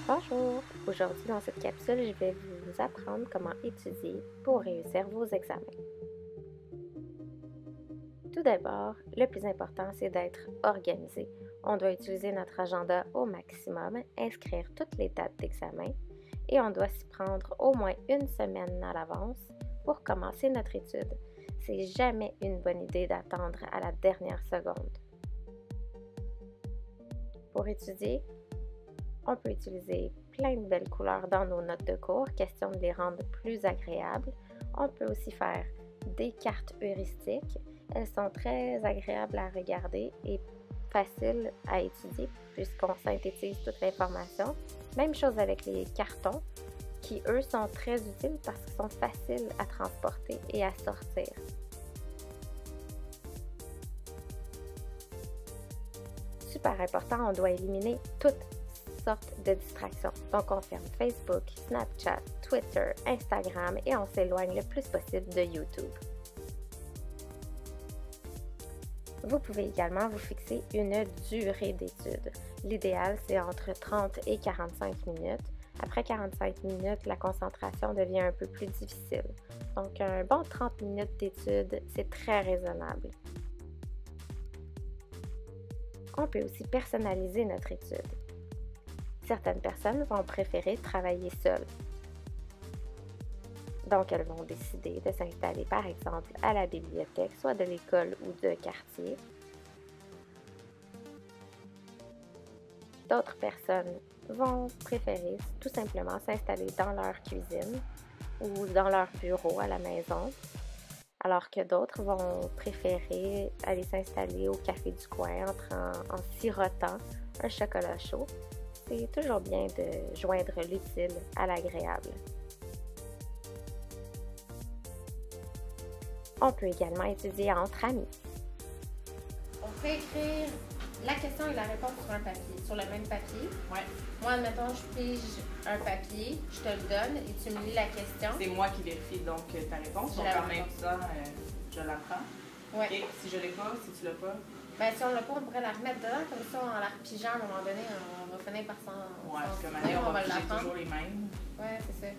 Bonjour! Aujourd'hui, dans cette capsule, je vais vous apprendre comment étudier pour réussir vos examens. Tout d'abord, le plus important, c'est d'être organisé. On doit utiliser notre agenda au maximum, inscrire toutes les dates d'examen et on doit s'y prendre au moins une semaine à l'avance pour commencer notre étude. C'est jamais une bonne idée d'attendre à la dernière seconde. Pour étudier, on peut utiliser plein de belles couleurs dans nos notes de cours, question de les rendre plus agréables. On peut aussi faire des cartes heuristiques. Elles sont très agréables à regarder et faciles à étudier puisqu'on synthétise toute l'information. Même chose avec les cartons qui, eux, sont très utiles parce qu'ils sont faciles à transporter et à sortir. Super important, on doit éliminer toutes sortes de distractions. Donc, on ferme Facebook, Snapchat, Twitter, Instagram et on s'éloigne le plus possible de YouTube. Vous pouvez également vous fixer une durée d'étude. L'idéal, c'est entre 30 et 45 minutes. Après 45 minutes, la concentration devient un peu plus difficile. Donc, un bon 30 minutes d'étude, c'est très raisonnable. On peut aussi personnaliser notre étude. Certaines personnes vont préférer travailler seules. Donc, elles vont décider de s'installer, par exemple, à la bibliothèque, soit de l'école ou de quartier. D'autres personnes vont préférer tout simplement s'installer dans leur cuisine ou dans leur bureau à la maison, alors que d'autres vont préférer aller s'installer au café du coin en sirotant un chocolat chaud. C'est toujours bien de joindre l'utile à l'agréable. On peut également étudier entre amis. On peut écrire la question et la réponse sur un papier, sur le même papier. Ouais. Moi, admettons, je pige un papier, je te le donne et tu me lis la question. C'est moi qui vérifie donc ta réponse. Donc en même temps, je la prends. Ouais. Et si je l'ai pas, si tu l'as pas. Ben, si on l'a pas, on pourrait la remettre dedans, comme ça, en la repigeant, à un moment donné, on va finir par s'en. Ouais, parce que maintenant, on va piger toujours les mêmes. Ouais, c'est ça.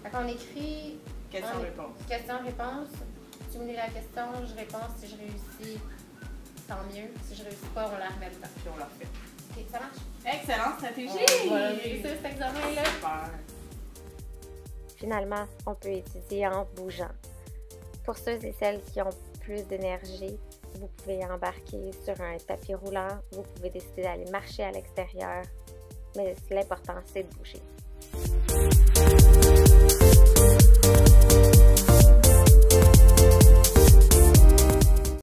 Fait qu'on écrit. Question-réponse. Question-réponse. Tu me lis la question, je réponds. Si je réussis, tant mieux. Si je réussis pas, on la remet dedans. Puis on la refait. Ok, ça marche? Excellente stratégie! On va réussir cet examen-là. Super! Finalement, on peut étudier en bougeant. Pour ceux et celles qui ont plus d'énergie, vous pouvez embarquer sur un tapis roulant, vous pouvez décider d'aller marcher à l'extérieur, mais l'important, c'est de bouger.